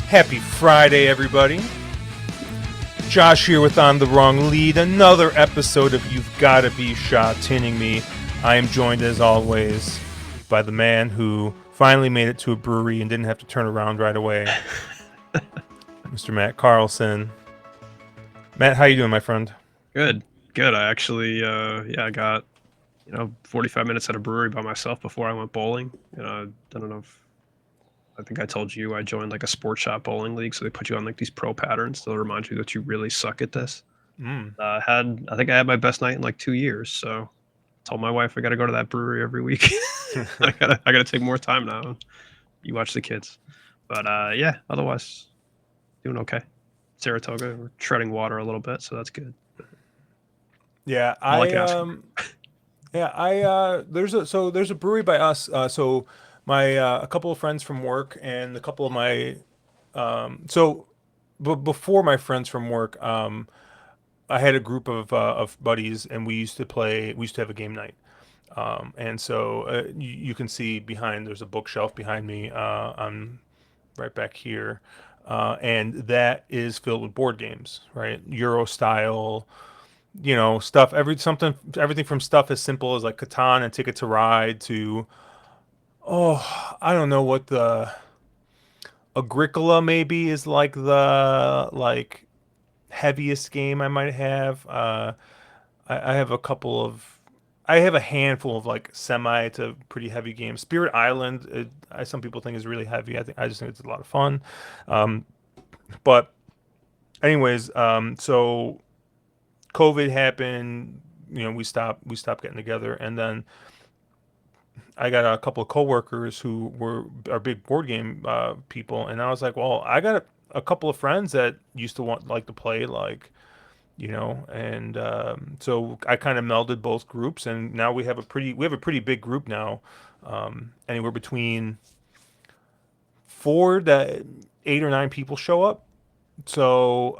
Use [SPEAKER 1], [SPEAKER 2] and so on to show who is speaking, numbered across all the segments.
[SPEAKER 1] Happy Friday, everybody. Josh here with On the Wrong Lead, another episode of You've Gotta Be Sha Tinning Me. I am joined, as always, by the man who finally made it to a brewery and didn't have to turn around right away, Mr. Matt Carlson. Matt, how you doing, my friend?
[SPEAKER 2] Good. I actually, I got 45 minutes at a brewery by myself before I went bowling. I don't know if I think I told you I joined like a sports shop bowling league, so they put you on like these pro patterns to remind you that you really suck at this. I think I had my best night in like 2 years, so I told my wife I got to go to that brewery every week. I gotta take more time now. You watch the kids, but otherwise doing okay. Saratoga, we're treading water a little bit, so that's good.
[SPEAKER 1] Yeah,
[SPEAKER 2] All I can ask for.
[SPEAKER 1] there's a brewery by us. So my a couple of friends from work and a couple of my before my friends from work, I had a group of buddies, and we used to play. We used to have a game night, and so you can see behind. There's a bookshelf behind me. I'm right back here, and that is filled with board games, right? Euro style, stuff. Everything from stuff as simple as like Catan and Ticket to Ride to, I don't know what the Agricola maybe is, like the heaviest game I might have. I have a couple of, I have a handful of like semi to pretty heavy games. Spirit Island, some people think is really heavy. I just think it's a lot of fun. Um, but anyways, so COVID happened. We stopped getting together, and then I got a couple of coworkers who are big board game people, and I was like, well, I got a couple of friends that used to like to play, and so I kind of melded both groups, and now we have a pretty big group now, anywhere between 4 to 8 or 9 people show up. So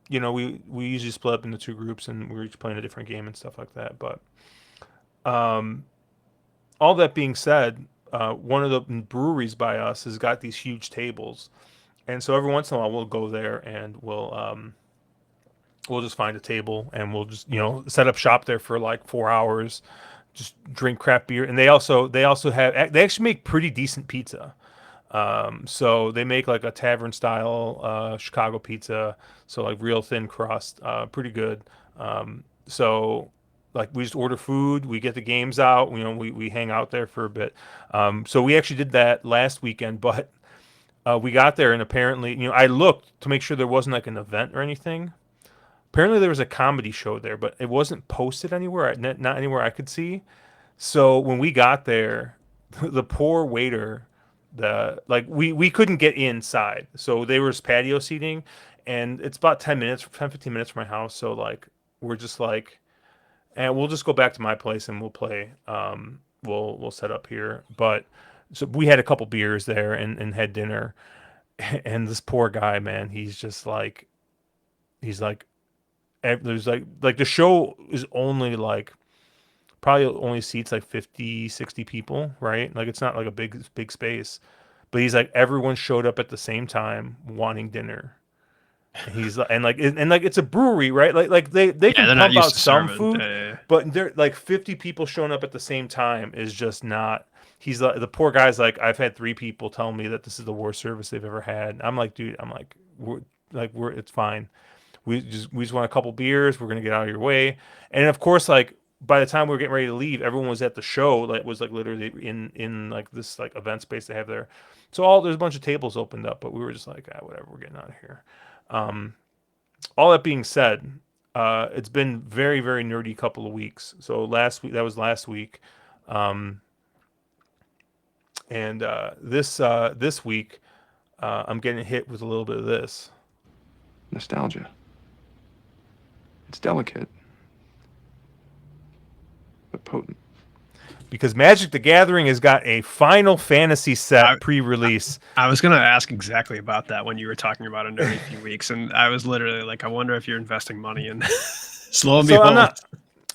[SPEAKER 1] we usually split up into two groups, and we're each playing a different game and stuff like that. But um, all that being said, one of the breweries by us has got these huge tables, and so every once in a while we'll go there and we'll just find a table and we'll just set up shop there for like 4 hours, just drink craft beer, and they actually make pretty decent pizza. So they make like a tavern style Chicago pizza, so like real thin crust, pretty good. So like we just order food, we get the games out, we hang out there for a bit. So we actually did that last weekend, but we got there and apparently, I looked to make sure there wasn't like an event or anything. Apparently there was a comedy show there, but it wasn't posted anywhere, not anywhere I could see. So when we got there, the poor waiter, we couldn't get inside, so they were patio seating, and it's about 15 minutes from my house. So like we're just like, and we'll just go back to my place and we'll play. We'll set up here, but so we had a couple beers there and had dinner, and this poor guy, man, he's like there's like the show is only like probably only seats like 50, 60 people, right? Like it's not like a big space. But he's like, everyone showed up at the same time wanting dinner. And he's like, and it's a brewery, right? Like they
[SPEAKER 2] Yeah,
[SPEAKER 1] can
[SPEAKER 2] they're not
[SPEAKER 1] pump
[SPEAKER 2] used
[SPEAKER 1] out
[SPEAKER 2] to
[SPEAKER 1] some
[SPEAKER 2] serving.
[SPEAKER 1] food, but they're like 50 people showing up at the same time is just not. He's like, the poor guy's like, I've had 3 people tell me that this is the worst service they've ever had. I'm like, dude, we're it's fine. We just want a couple beers. We're gonna get out of your way. And of course, like by the time we were getting ready to leave, everyone was at the show. Like was like literally in like this like event space they have there. So there's a bunch of tables opened up, but we were just like, whatever, we're getting out of here. Um, all that being said, it's been very very nerdy couple of weeks. So last week, um, and this week, I'm getting hit with a little bit of this.
[SPEAKER 3] Nostalgia. It's delicate, but potent.
[SPEAKER 1] Because Magic the Gathering has got a Final Fantasy
[SPEAKER 2] I,
[SPEAKER 1] set pre-release.
[SPEAKER 2] I was gonna ask exactly about that when you were talking about it in a few weeks, and I was literally like, I wonder if you're investing money in. Slow and
[SPEAKER 1] So
[SPEAKER 2] behold,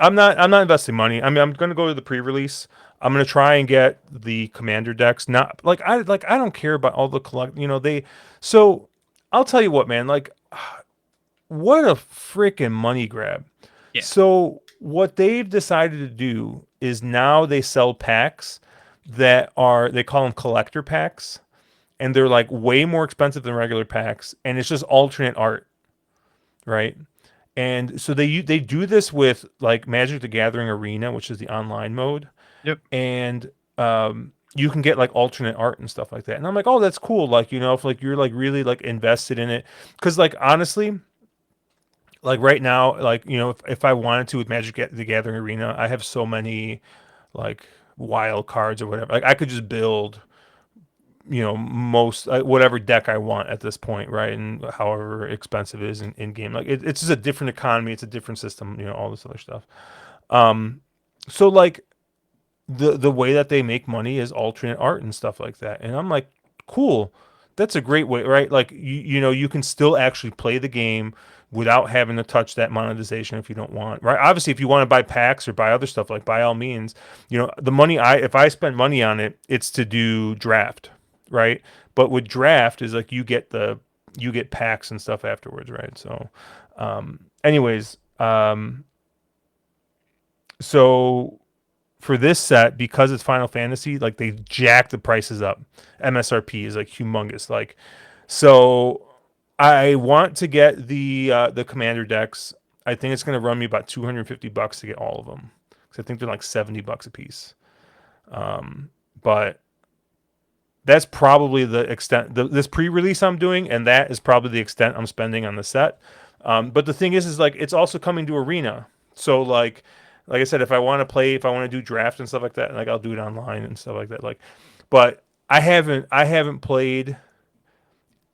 [SPEAKER 1] I'm not investing money. I mean, I'm going to go to the pre-release. I'm gonna try and get the commander decks. Not I don't care about all the collect. So I'll tell you what, man. Like, what a freaking money grab.
[SPEAKER 2] Yeah.
[SPEAKER 1] So what they've decided to do is now they sell packs that are they call them collector packs, and they're like way more expensive than regular packs, and it's just alternate art, right? And so they do this with like Magic the Gathering Arena, which is the online mode,
[SPEAKER 2] Yep.
[SPEAKER 1] and you can get like alternate art and stuff like that. And I'm like, oh, that's cool. Like, if like you're like really like invested in it, because like honestly, like right now, like if I wanted to with the Gathering Arena, I have so many like wild cards or whatever. Like I could just build most whatever deck I want at this point, right? And however expensive it is in game, like it's just a different economy, it's a different system, all this other stuff. So like the way that they make money is alternate art and stuff like that, and I'm like, cool, that's a great way, right? Like you can still actually play the game without having to touch that monetization if you don't want, right? Obviously, if you want to buy packs or buy other stuff, like by all means, the money if I spend money on it, it's to do draft, right? But with draft is like you get packs and stuff afterwards, right? So anyways, so for this set, because it's Final Fantasy, like they jack the prices up. MSRP is like humongous. Like, so I want to get the commander decks. I think it's going to run me about $250 to get all of them, because I think they're like $70 a piece. But that's probably the extent. This pre-release I'm doing, and that is probably the extent I'm spending on the set. But the thing is like it's also coming to Arena, so like I said, if I want to play, if I want to do draft and stuff like that, like I'll do it online and stuff like that. Like, but I haven't played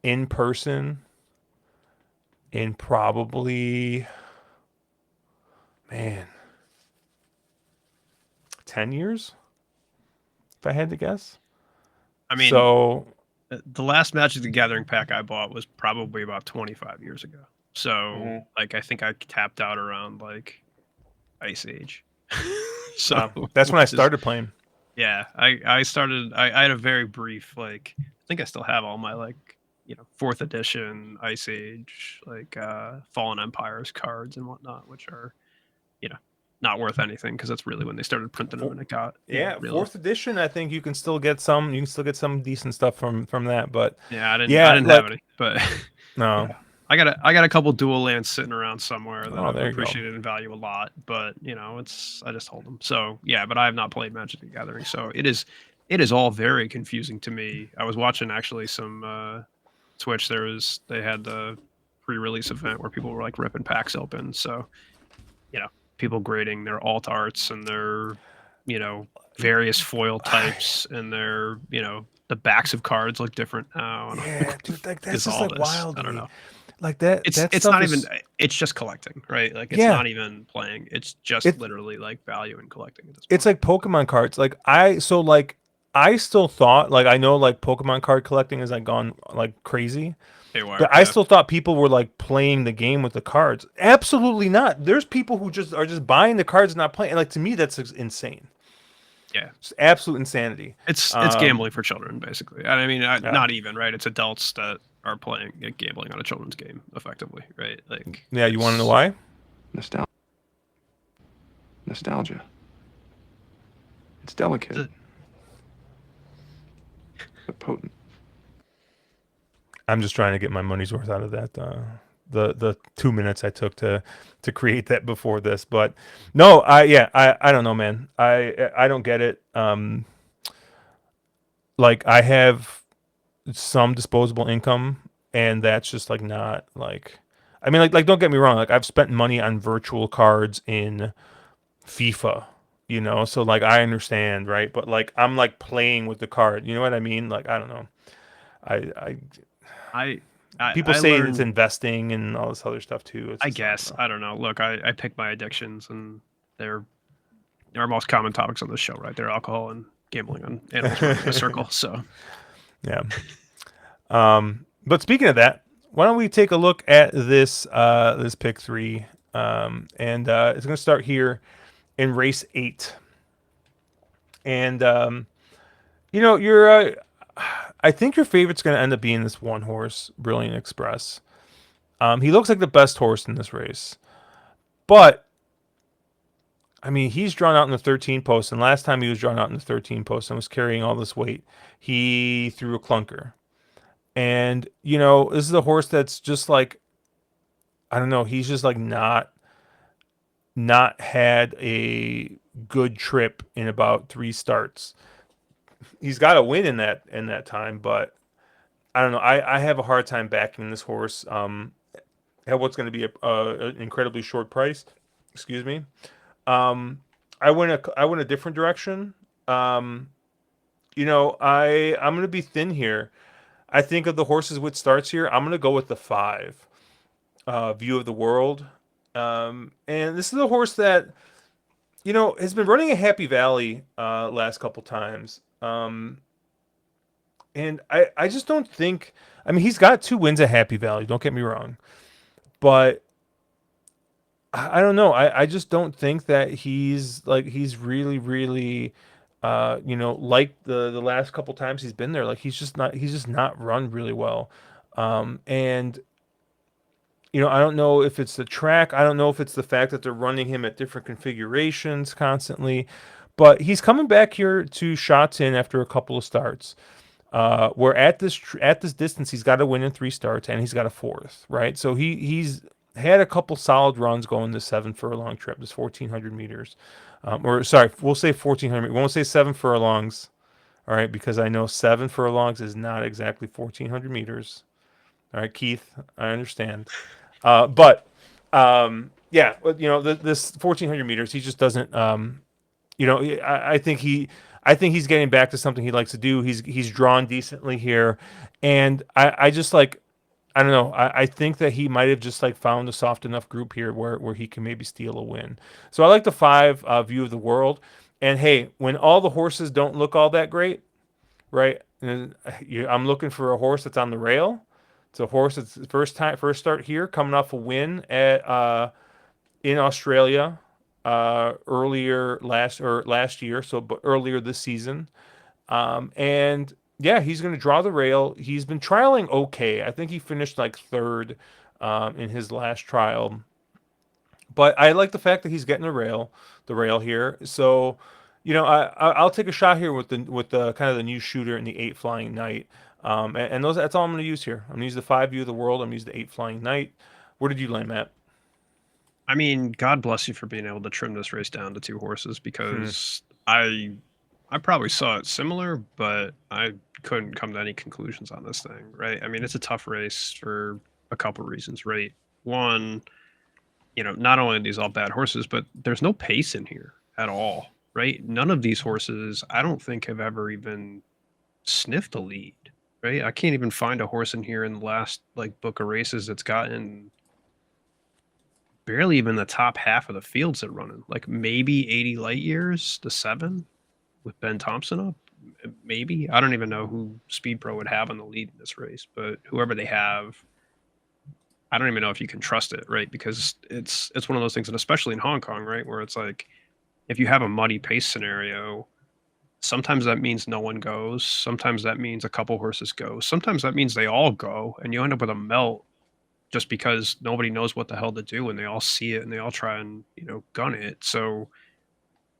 [SPEAKER 1] in person in probably, man, 10 years, if I had to guess.
[SPEAKER 2] I mean,
[SPEAKER 1] So
[SPEAKER 2] the last Magic the Gathering pack I bought was probably about 25 years ago. So, like, I think I tapped out around like Ice Age. So
[SPEAKER 1] that's when I
[SPEAKER 2] which is-
[SPEAKER 1] started playing.
[SPEAKER 2] Yeah, I started. I had a very brief like. I think I still have all my like fourth edition Ice Age Fallen Empires cards and whatnot, which are not worth anything because that's really when they started printing them and it got really.
[SPEAKER 1] Fourth edition. I think you can still get some. You can still get some decent stuff from that. But
[SPEAKER 2] Yeah, I didn't have any, but
[SPEAKER 1] no.
[SPEAKER 2] yeah. I got a couple dual lands sitting around somewhere that
[SPEAKER 1] Oh,
[SPEAKER 2] I
[SPEAKER 1] there you go.
[SPEAKER 2] appreciate and value a lot, but I just hold them. So yeah, but I have not played Magic the Gathering, so it is all very confusing to me. I was watching actually some Twitch. They had the pre-release event where people were like ripping packs open. So people grading their alt arts and their various foil types and their the backs of cards look different now. And
[SPEAKER 1] Yeah, dude, like that's
[SPEAKER 2] is
[SPEAKER 1] just
[SPEAKER 2] all
[SPEAKER 1] like
[SPEAKER 2] this.
[SPEAKER 1] wild
[SPEAKER 2] I
[SPEAKER 1] to
[SPEAKER 2] don't
[SPEAKER 1] me.
[SPEAKER 2] know.
[SPEAKER 1] Like that.
[SPEAKER 2] It's
[SPEAKER 1] that
[SPEAKER 2] it's
[SPEAKER 1] stuff
[SPEAKER 2] not
[SPEAKER 1] is,
[SPEAKER 2] even. It's just collecting, right? Like it's
[SPEAKER 1] Yeah.
[SPEAKER 2] not even playing. It's just
[SPEAKER 1] It-
[SPEAKER 2] literally like value and collecting at this point.
[SPEAKER 1] It's like Pokemon cards. I still thought, like, I know like Pokemon card collecting has like gone like crazy,
[SPEAKER 2] Haywire,
[SPEAKER 1] but I still thought people were like playing the game with the cards. Absolutely not. There's people who just are just buying the cards and not playing. Like, to me, that's insane.
[SPEAKER 2] yeah.
[SPEAKER 1] It's absolute insanity.
[SPEAKER 2] It's gambling for children, basically. I mean,
[SPEAKER 1] Yeah.
[SPEAKER 2] not even right. It's adults that are playing gambling on a children's game, effectively, right? Like
[SPEAKER 1] Yeah, you want to know why?
[SPEAKER 3] Nostalgia. It's delicate,
[SPEAKER 2] It's
[SPEAKER 3] but potent.
[SPEAKER 1] I'm just trying to get my money's worth out of that. The 2 minutes I took to create that before this, but no, I don't know, man. I don't get it. Like I have some disposable income, and that's just like not like. I mean, like don't get me wrong. Like I've spent money on virtual cards in FIFA, so like I understand, right? But like I'm like playing with the card. You know what I mean? Like I don't know. I
[SPEAKER 2] I I,
[SPEAKER 1] people
[SPEAKER 2] I
[SPEAKER 1] say
[SPEAKER 2] learned,
[SPEAKER 1] it's investing and all this other stuff too. It's
[SPEAKER 2] I
[SPEAKER 1] just,
[SPEAKER 2] guess
[SPEAKER 1] don't know.
[SPEAKER 2] I don't know. Look, I pick my addictions, and they're our most common topics on this show, right? They're alcohol and gambling on animals running in a circle. So
[SPEAKER 1] Yeah. But speaking of that, why don't we take a look at this pick three? And it's going to start here in race 8. And you're. I think your favorite's going to end up being this one horse, Brilliant Express. He looks like the best horse in this race, but I mean, he's drawn out in the 13 post, and last time he was drawn out in the 13 post and was carrying all this weight, he threw a clunker. And this is a horse that's just like, I don't know, he's just like not had a good trip in about 3 starts. He's got a win in that time, but I don't know. I have a hard time backing this horse at what's going to be an incredibly short price. Excuse me. I went a different direction. Um, I'm going to be thin here. I think of the horses with starts here. I'm going to go with the 5, View of the World. And this is a horse that has been running a Happy Valley last couple times. And I just don't think. I mean, he's got 2 wins at Happy Valley. Don't get me wrong, but I don't know. I just don't think that he's really really like the last couple times he's been there. Like he's just not run really well. And I don't know if it's the track. I don't know if it's the fact that they're running him at different configurations constantly. But he's coming back here to Sha Tin after a couple of starts. Where at this distance, he's got to win in 3 starts, and he's got a fourth, right? So he's had a couple solid runs going this 7 furlong trip, this 1,400 meters, or sorry, we'll say 1,400. We won't say 7 furlongs, all right, because I know 7 furlongs is not exactly 1,400 meters. All right, Keith, I understand, but yeah, this 1,400 meters, he just doesn't. I think he's getting back to something he likes to do. He's drawn decently here, and I just like I don't know. I think that he might have just like found a soft enough group here where he can maybe steal a win. So I like the 5, View of the World. And hey, when all the horses don't look all that great, right? And I'm looking for a horse that's on the rail. It's a horse that's first start here, coming off a win at in Australia earlier last year, so but earlier this season. And yeah, he's going to draw the rail. He's been trialing okay. I think he finished like third in his last trial. But I like the fact that he's getting the rail here. So, I'll take a shot here with the kind of the new shooter and the 8 Flying Knight. And that's all I'm going to use here. I'm going to use the 5 View of the World. I'm going to use the 8 Flying Knight. Where did you land, Matt?
[SPEAKER 2] I mean, God bless you for being able to trim this race down to 2 horses
[SPEAKER 1] Hmm.
[SPEAKER 2] because I probably saw it similar, but I couldn't come to any conclusions on this thing, right? I mean, it's a tough race for a couple reasons, right? One, not only are these all bad horses, but there's no pace in here at all, right? None of these horses, I don't think, have ever even sniffed a lead, right? I can't even find a horse in here in the last like book of races that's gotten barely even the top half of the fields they're running. Like maybe 80 light years to 7 with Ben Thompson up. Maybe. I don't even know who Speed Pro would have on the lead in this race, but whoever they have, I don't even know if you can trust it, right? Because it's one of those things, and especially in Hong Kong, right, where it's like if you have a muddy pace scenario, sometimes that means no one goes. Sometimes that means a couple horses go. Sometimes that means they all go, and you end up with a melt just because nobody knows what the hell to do, and they all see it and they all try and gun it. So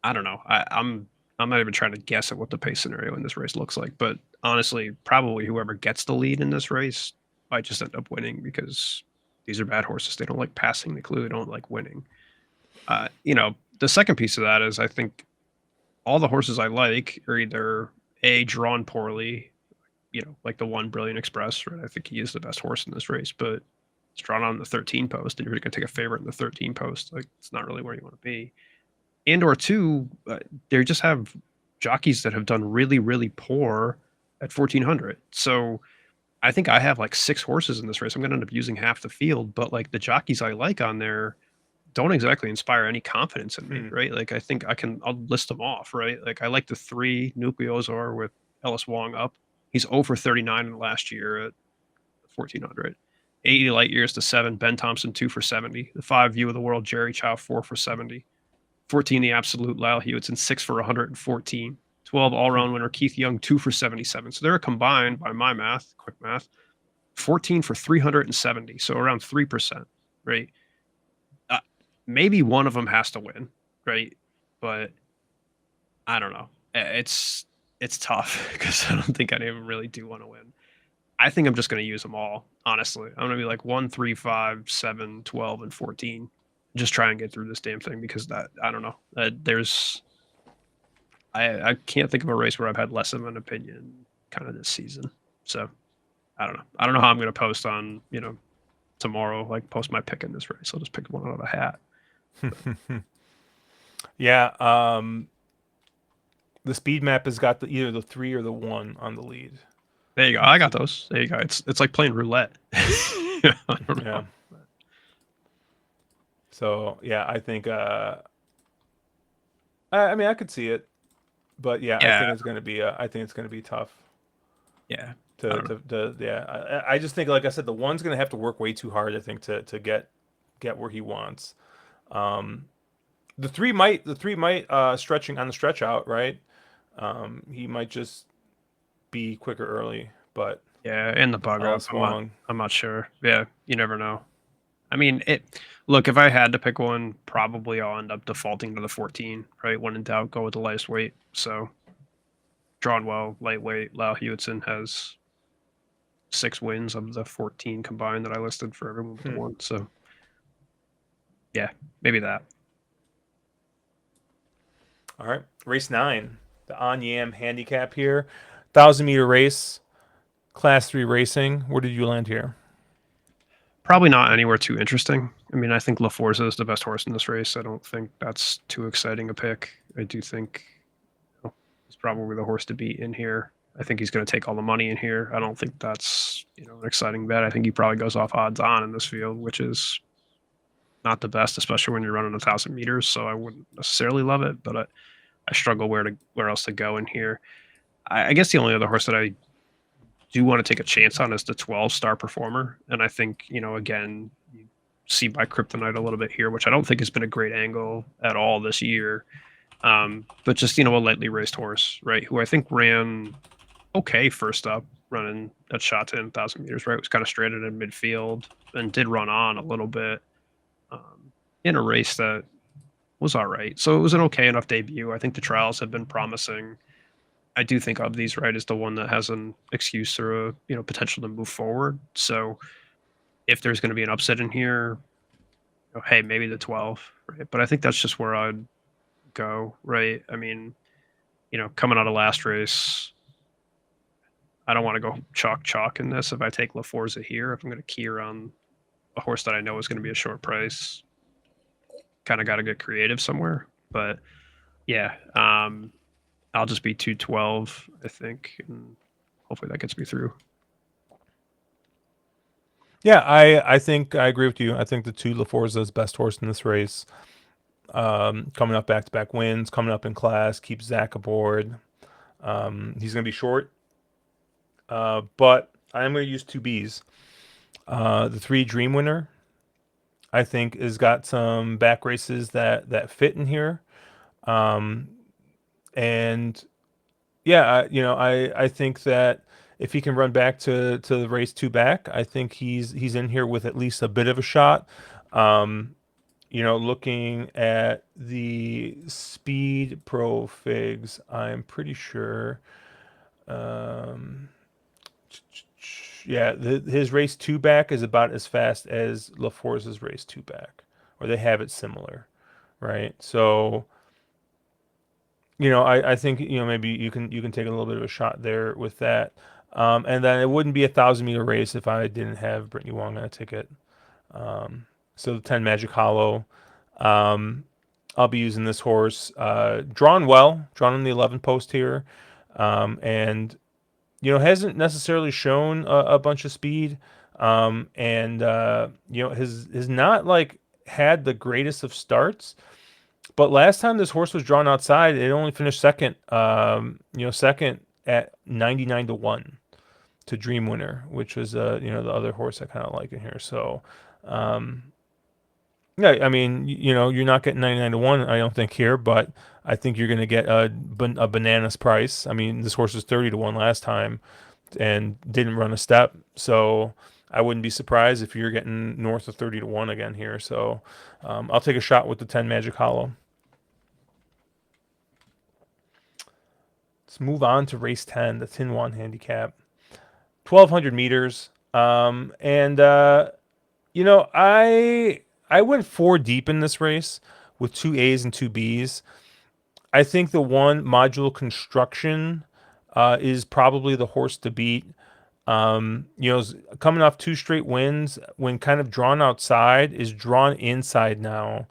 [SPEAKER 2] I don't know. I'm not even trying to guess at what the pace scenario in this race looks like, but honestly, probably whoever gets the lead in this race might just end up winning because these are bad horses. They don't like passing. They clearly don't like winning. The second piece of that is I think all the horses I like are either a drawn poorly, like the one Brilliant Express, right? I think he is the best horse in this race, but it's drawn on the 13 post, and you're going to take a favorite in the 13 post. Like it's not really where you want to be. And or two, they just have jockeys that have done really, really poor at 1,400. So I think I have like 6 horses in this race. I'm going to end up using half the field, but like the jockeys I like on there don't exactly inspire any confidence in me,
[SPEAKER 1] Hmm.
[SPEAKER 2] right? Like I think I'll list them off, right? Like I like the 3 Nucleozor with Ellis Wong up. He's over 39 in the last year at 1,400. 80 light years to 7, Ben Thompson 2 for 70. The 5 View of the World, Jerry Chow 4 for 70. 14 the absolute, Lyle Hewitson 6 for 114. 12 all-around winner Keith Young, 2 for 77. So they're combined, by my math, quick math, 14 for 370. So around 3%, right? Maybe one of them has to win, right? But I don't know. It's tough because I don't think any of them really do want to win. I think I'm just going to use them all, honestly. I'm going to be like 1, 3, 5, 7, 12, and 14. Just try and get through this damn thing because that, I don't know. I can't think of a race where I've had less of an opinion kind of this season. So I don't know. I don't know how I'm going to post on, tomorrow, like post my pick in this race. I'll just pick one out of a hat.
[SPEAKER 1] Yeah. The speed map has got either the 3 or the 1 on the lead.
[SPEAKER 2] There you go. I got those. There you go. It's like playing roulette. I don't know.
[SPEAKER 1] Yeah. So yeah, I think I mean I could see it, but yeah, I
[SPEAKER 2] Yeah.
[SPEAKER 1] think it's gonna be tough
[SPEAKER 2] Yeah.
[SPEAKER 1] I just think, like I said, the 1's gonna have to work way too hard, I think, to get where he wants. The 3 might stretching on the stretch out, right? He might just be quicker early, but
[SPEAKER 2] Yeah, in the bug
[SPEAKER 1] all
[SPEAKER 2] up.
[SPEAKER 1] swung.
[SPEAKER 2] I'm not sure. Yeah, you never know. I mean, look, if I had to pick one, probably I'll end up defaulting to the 14, right? When in doubt, go with the lightest weight. So, drawn well, lightweight. Lau Hewitson has 6 wins of the 14 combined that I listed for everyone with the 1. So, yeah, maybe that.
[SPEAKER 1] All right, race 9, the On Yam handicap here, 1,000-meter race, Class 3 racing. Where did you land here?
[SPEAKER 2] Probably not anywhere too interesting. I mean, I think La Forza is the best horse in this race. I don't think that's too exciting a pick. I do think he's probably the horse to beat in here. I think he's going to take all the money in here. I don't think that's an exciting bet. I think he probably goes off odds on in this field, which is not the best, especially when you're running 1,000 meters. So I wouldn't necessarily love it, but I struggle where else to go in here. I guess the only other horse that I do want to take a chance on is the 12 Star Performer, and I think again you see by Kryptonite a little bit here, which I don't think has been a great angle at all this year. But just a lightly raced horse, right? Who I think ran okay first up, running at Sha Tin 1,000 meters, right? Was kind of straighted in midfield and did run on a little bit in a race that was all right. So it was an okay enough debut. I think the trials have been promising. I do think of these, right, as the one that has an excuse or a potential to move forward. So if there's going to be an upset in here, hey, maybe the 12, right? But I think that's just where I'd go, right? I mean, coming out of last race, I don't want to go chalk in this. If I take La Forza here, if I'm going to key around a horse that I know is going to be a short price, kind of got to get creative somewhere. But yeah, I'll just be 212, I think, and hopefully that gets me through.
[SPEAKER 1] Yeah, I think I agree with you. I think the 2 La Forza's best horse in this race. Coming up back-to-back wins, coming up in class, keeps Zach aboard. He's going to be short, but I'm going to use 2 Bs. The 3 Dream Winner, I think, has got some back races that fit in here. And yeah, I think that if he can run back to the race 2 back, I think he's in here with at least a bit of a shot. Looking at the speed pro figs, I'm pretty sure. Yeah, his race 2 back is about as fast as La Forza's race 2 back, or they have it similar, right? So, I think maybe you can take a little bit of a shot there with that, and then it wouldn't be a 1,000-meter race if I didn't have Brittany Wong on a ticket. So the 10 Magic Hollow, I'll be using this horse, drawn in the 11 post here, and hasn't necessarily shown a bunch of speed, and has not like had the greatest of starts. But last time this horse was drawn outside, it only finished second. Second at 99-1 to Dream Winner, which was the other horse I kind of like in here. So, Yeah, I mean, you're not getting 99 to 1, I don't think here, but I think you're going to get a bananas price. I mean, this horse was 30 to 1 last time and didn't run a step. So I wouldn't be surprised if you're getting north of 30 to 1 again here. So I'll take a shot with the 10 Magic Hollow. Let's move on to race 10, the Tin One handicap. 1,200 meters. And I went four deep in this race with two A's and two B's. I think the one module construction is probably the horse to beat. Coming off two straight wins, when kind of drawn outside, is drawn inside now.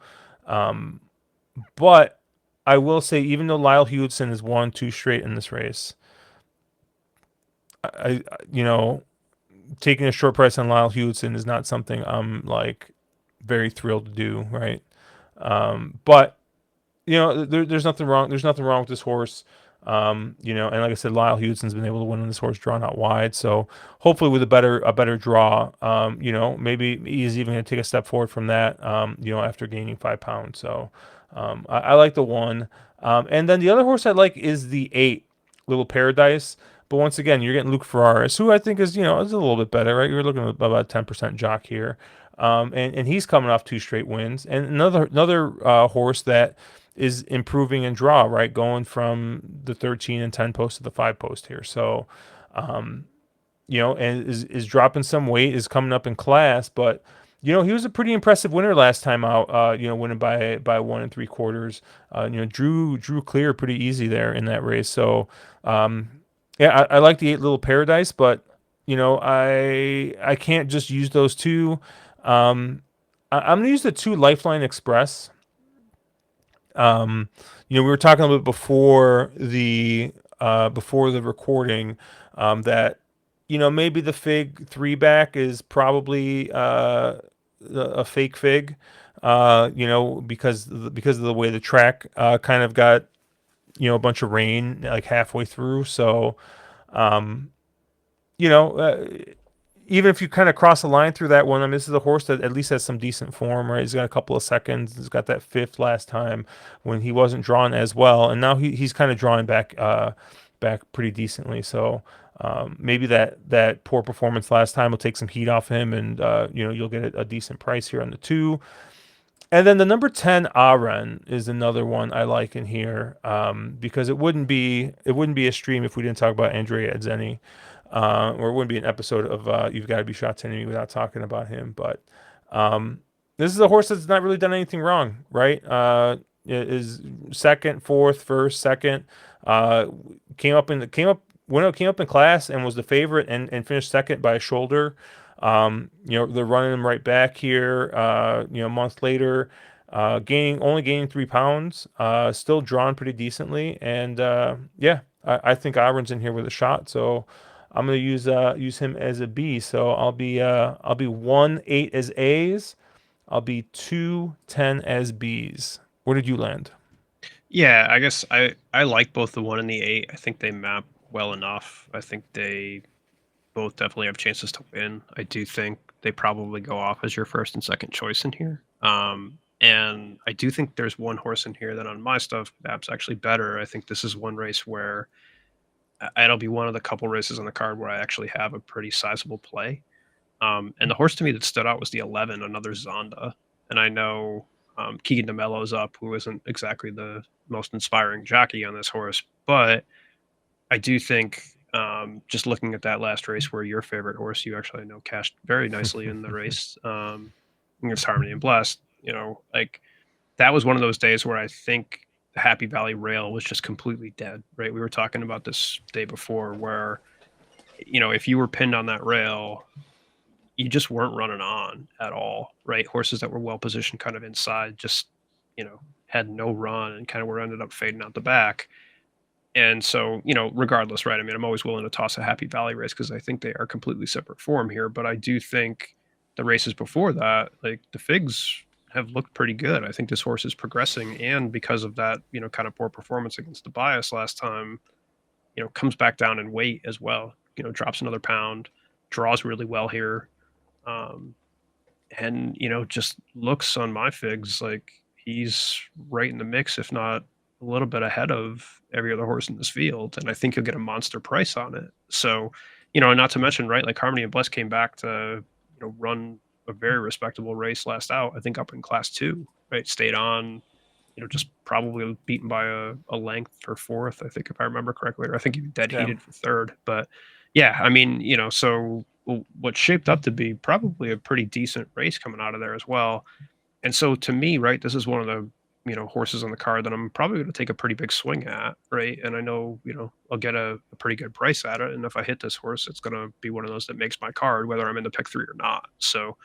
[SPEAKER 1] Um, but I will say, even though Lyle Hewitson has won two straight in this race, I taking a short price on Lyle Hewitson is not something I'm like very thrilled to do, right? But there's nothing wrong. There's nothing wrong with this horse. And like I said, Lyle Hudson's been able to win on this horse drawn out wide. So hopefully with a better draw, maybe he's even going to take a step forward from that. After gaining 5 pounds. So I like the one. And then the other horse I like is the 8, Little Paradise. But once again, you're getting Luke Ferraris, who I think is is a little bit better, right? You're looking at about a 10% jock here. And he's coming off two straight wins. And another horse that is improving in draw, right? Going from the 13 and 10 post to the 5 post here. So, and is dropping some weight, is coming up in class, but he was a pretty impressive winner last time out. Winning by 1 3/4. Drew clear pretty easy there in that race. So, yeah, I like the 8 Little Paradise, but I can't just use those two. I'm gonna use the 2 Lifeline Express. Um, we were talking a little bit before the recording, that maybe the Fig 3 back is probably a fake Fig, because of the way the track kind of got a bunch of rain like halfway through. So um, you know. Even if you kind of cross the line through that one, I mean, this is a horse that at least has some decent form, right? He's got a couple of seconds. He's got that fifth last time when he wasn't drawn as well, and now he's kind of drawing back pretty decently. So maybe that poor performance last time will take some heat off him, and you'll get a decent price here on the 2. And then the number 10 Aren is another one I like in here, because it wouldn't be a stream if we didn't talk about Andrea Edzeni, or it wouldn't be an episode of You've Got to Be Sha Tin without talking about him. But um, this is a horse that's not really done anything wrong, right? It is second, fourth, first, second. Uh, came up in class and was the favorite, and finished second by a shoulder. They're running him right back here. A month later, only gaining 3 pounds. Still drawn pretty decently, and yeah, I think Auburn's in here with a shot. So I'm gonna use him as a B. So I'll be 1 8 as A's. I'll be 2 10 as B's. Where did you land?
[SPEAKER 2] Yeah, I guess I like both the 1 and the 8. I think they map well enough. I think they both definitely have chances to win. I do think they probably go off as your first and second choice in here. And I do think there's one horse in here that on my stuff map's actually better. I think this is one race where it'll be one of the couple races on the card where I actually have a pretty sizable play. And the horse to me that stood out was the 11, another Zonda. And I know Keegan DeMello's up, who isn't exactly the most inspiring jockey on this horse, but I do think, just looking at that last race where your favorite horse, you actually know cashed very nicely in the race, against Harmony and Blessed, like that was one of those days where I think the Happy Valley rail was just completely dead, right? We were talking about this day before where, if you were pinned on that rail, you just weren't running on at all, right? Horses that were well positioned kind of inside just, had no run and kind of were ended up fading out the back. And so, regardless, right? I mean, I'm always willing to toss a Happy Valley race because I think they are completely separate form here. But I do think the races before that, like the Figs, have looked pretty good. I think this horse is progressing, and because of that, kind of poor performance against the bias last time, comes back down in weight as well. Drops another pound, draws really well here. Um, and just looks on my figs like he's right in the mix, if not a little bit ahead of every other horse in this field. And I think he'll get a monster price on it. So, and not to mention, right, like Harmony and Bless came back to run a very respectable race last out. I think up in Class 2, right, stayed on. Just probably beaten by a length for fourth, I think, if I remember correctly, or I think even dead
[SPEAKER 1] Yeah.
[SPEAKER 2] heated for third. But yeah, I mean, so what shaped up to be probably a pretty decent race coming out of there as well. And so to me, right, this is one of the horses on the card that I'm probably going to take a pretty big swing at, right? And I know I'll get a pretty good price at it, and if I hit this horse, it's going to be one of those that makes my card, whether I'm in the pick three or not. So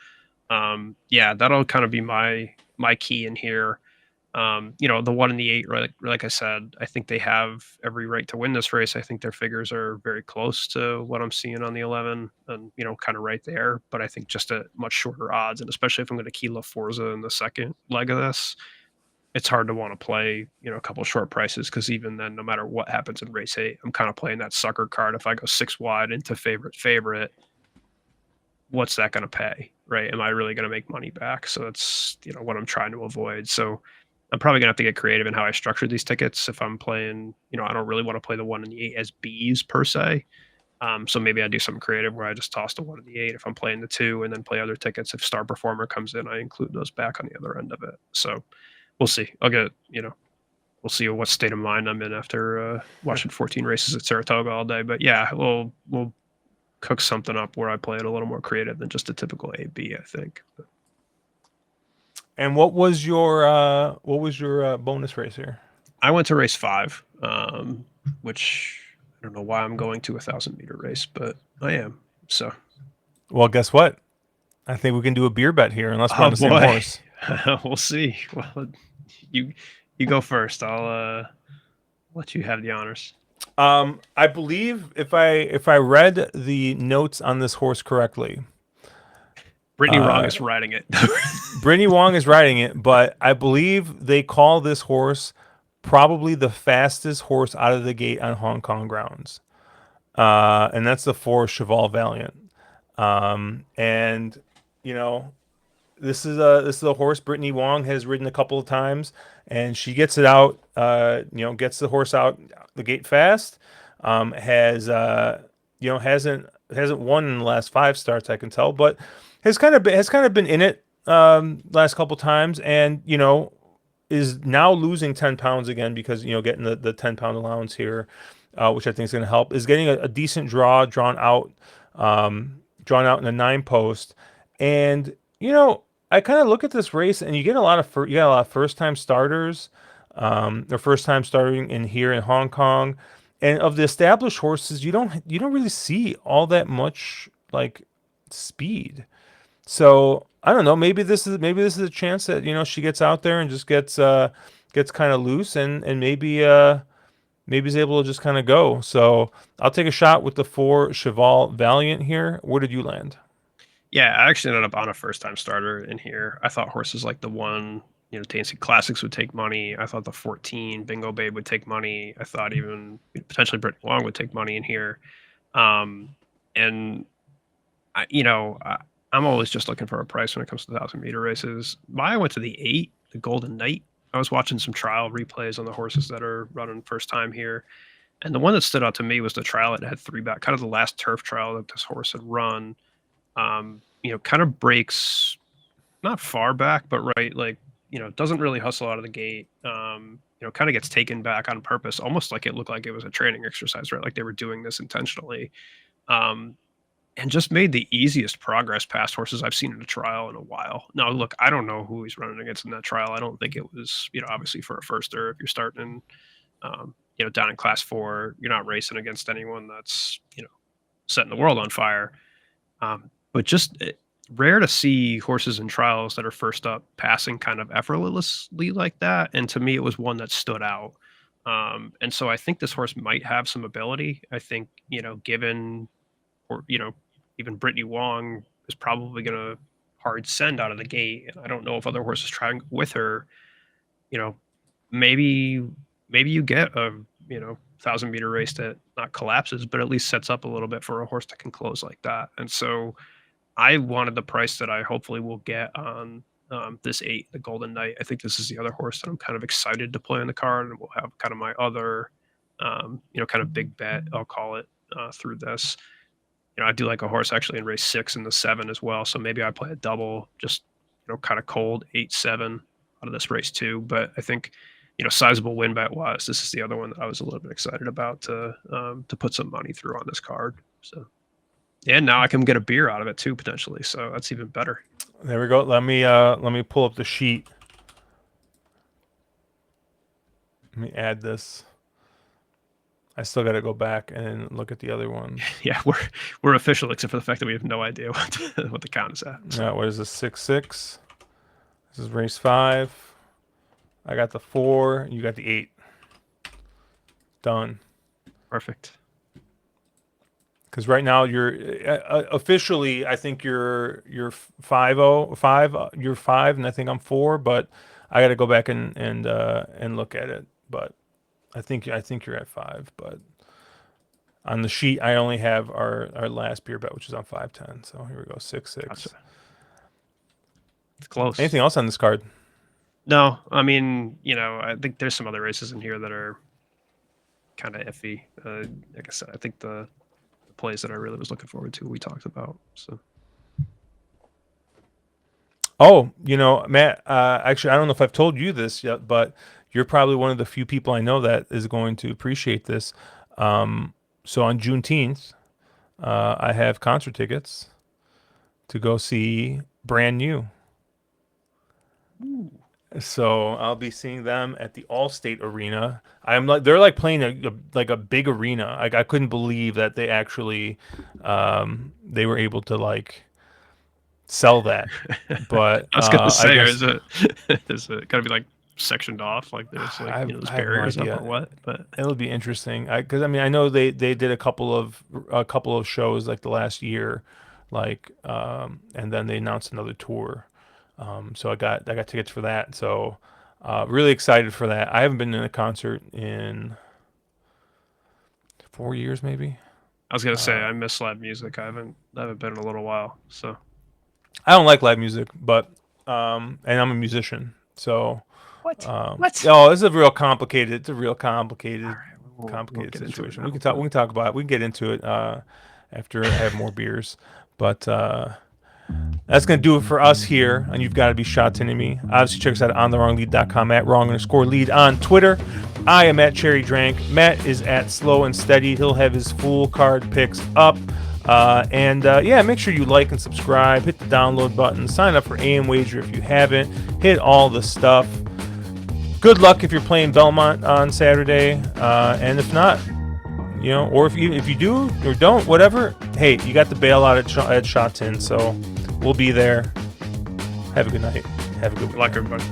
[SPEAKER 2] yeah, that'll kind of be my key in here. The 1 and the 8, right, like I said, I think they have every right to win this race. I think their figures are very close to what I'm seeing on the 11 and, kind of right there. But I think just at much shorter odds, and especially if I'm going to key La Forza in the second leg of this, it's hard to want to play, a couple short prices because even then, no matter what happens in race 8, I'm kind of playing that sucker card. If I go 6 wide into favorite, what's that going to pay, right? Am I really going to make money back? So that's what I'm trying to avoid. So I'm probably gonna have to get creative in how I structure these tickets. If I'm playing, I don't really want to play the 1 and the 8 as Bs per se. So maybe I do something creative where I just toss the 1 and the 8 if I'm playing the 2, and then play other tickets. If star performer comes in, I include those back on the other end of it. So we'll see. We'll see what state of mind I'm in after watching 14 races at Saratoga all day. But yeah, we'll cook something up where I play it a little more creative than just a typical A B, I think. But
[SPEAKER 1] And what was your bonus race here?
[SPEAKER 2] I went to race 5, which I don't know why I'm going to 1,000-meter race, but I am. So,
[SPEAKER 1] Well, guess what? I think we can do a beer bet here, unless we're
[SPEAKER 2] oh
[SPEAKER 1] on the same
[SPEAKER 2] boy,
[SPEAKER 1] horse.
[SPEAKER 2] we'll see. Well, you you go first. I'll let you have the honors.
[SPEAKER 1] I believe if I read the notes on this horse correctly,
[SPEAKER 2] Brittany Wrong is riding it.
[SPEAKER 1] Brittany Wong is riding it, but I believe they call this horse probably the fastest horse out of the gate on Hong Kong grounds, and that's the 4 Cheval Valiant. And you know, this is a horse Brittany Wong has ridden a couple of times, and she gets it out. Gets the horse out the gate fast. Has hasn't won in the last 5 starts, I can tell, but has kind of been in it last couple times, and is now losing 10 pounds again because getting the 10 pound allowance here, which I think is going to help. Is getting a decent drawn out in the 9 post, and I kind of look at this race, and you get a lot of first time starters, or first time starting in here in Hong Kong, and of the established horses, you don't really see all that much like speed. So I don't know. Maybe this is a chance that she gets out there and just gets kind of loose, and maybe is able to just kind of go. So I'll take a shot with the 4 Cheval Valiant here. Where did you land?
[SPEAKER 2] Yeah, I actually ended up on a first time starter in here. I thought horses like the 1, TNC Classics would take money. I thought the 14 Bingo Babe would take money. I thought even potentially Brittany Long would take money in here. And I, you know, I, I'm always just looking for a price when it comes to 1,000-meter races. I went to the 8, the Golden Knight. I was watching some trial replays on the horses that are running first time here. And the one that stood out to me was the trial that had 3 back, kind of the last turf trial that this horse had run. Kind of breaks not far back, but right, like, doesn't really hustle out of the gate. Kind of gets taken back on purpose, almost like it looked like it was a training exercise, right? Like they were doing this intentionally. Um, and just made the easiest progress past horses I've seen in a trial in a while. Now, look, I don't know who he's running against in that trial. I don't think it was, obviously for a firster. If you're starting in, down in class 4, you're not racing against anyone that's, setting the world on fire. But just rare to see horses in trials that are first up passing kind of effortlessly like that. And to me, it was one that stood out. And so I think this horse might have some ability. I think, given, or, even Brittany Wong is probably going to hard send out of the gate. And I don't know if other horses trying with her, you know, maybe, maybe you get a, 1,000-meter race that not collapses, but at least sets up a little bit for a horse that can close like that. And so, I wanted the price that I hopefully will get on this 8, the Golden Knight. I think this is the other horse that I'm kind of excited to play on the card, and will have kind of my other, kind of big bet, I'll call it, through this. I do like a horse actually in race 6 and the 7 as well. So maybe I play a double, just kind of cold 8-7 out of this race too. But I think sizable win bet wise, this is the other one that I was a little bit excited about to put some money through on this card. So and now I can get a beer out of it too potentially. So that's even better.
[SPEAKER 1] There we go. Let me pull up the sheet. Let me add this. I still got to go back and look at the other ones.
[SPEAKER 2] Yeah, we're official except for the fact that we have no idea what the count is at. So.
[SPEAKER 1] Yeah, what is this? 6-6. This is race 5. I got the 4. You got the 8. Done.
[SPEAKER 2] Perfect.
[SPEAKER 1] Because right now you're officially, I think you're 5. You're 5, and I think I'm 4. But I got to go back and look at it. But I think you're at 5. But on the sheet, I only have our last beer bet, which is on 5-10. So here we go, 6-6.
[SPEAKER 2] Gotcha. It's close.
[SPEAKER 1] Anything else on this card?
[SPEAKER 2] No, I mean, I think there's some other races in here that are kind of iffy. Like I said, I think the plays that I really was looking forward to, we talked about. So.
[SPEAKER 1] Oh, Matt, actually, I don't know if I've told you this yet, but you're probably one of the few people I know that is going to appreciate this. So on Juneteenth, I have concert tickets to go see Brand New.
[SPEAKER 2] Ooh.
[SPEAKER 1] So I'll be seeing them at the Allstate Arena. They're like playing a big arena. Like I couldn't believe that they actually they were able to like sell that. But
[SPEAKER 2] I was gonna say,
[SPEAKER 1] I
[SPEAKER 2] is it gonna be like sectioned off, like there's like those
[SPEAKER 1] I have no
[SPEAKER 2] barriers up
[SPEAKER 1] idea.
[SPEAKER 2] or what? But
[SPEAKER 1] it'll be interesting. Because I know they did a couple of shows like the last year, like and then they announced another tour. So I got tickets for that. So really excited for that. I haven't been in a concert in 4 years, maybe.
[SPEAKER 2] I was gonna say I miss live music. I haven't been in a little while. So
[SPEAKER 1] I don't like live music, but and I'm a musician, so
[SPEAKER 2] what?
[SPEAKER 1] Oh, it's a real complicated. It's a real complicated,
[SPEAKER 2] All right, we'll
[SPEAKER 1] complicated
[SPEAKER 2] get into it
[SPEAKER 1] situation.
[SPEAKER 2] now,
[SPEAKER 1] We can talk.
[SPEAKER 2] but-
[SPEAKER 1] We can talk about it. We can get into it after I have more beers. But that's going to do it for us here. And you've got to be Sha Tin and me. Obviously, check us out at ontherwronglead.com, at wrong_lead on Twitter. I am at Cherry Drank. Matt is at Slow and Steady. He'll have his full card picks up. Make sure you like and subscribe. Hit the download button. Sign up for AM Wager if you haven't. Hit all the stuff. Good luck if you're playing Belmont on Saturday. And if not, or if you do or don't, whatever. Hey, you got the bailout at Sha Tin, so we'll be there. Have a good night. Have a good week.
[SPEAKER 2] Good luck, everybody.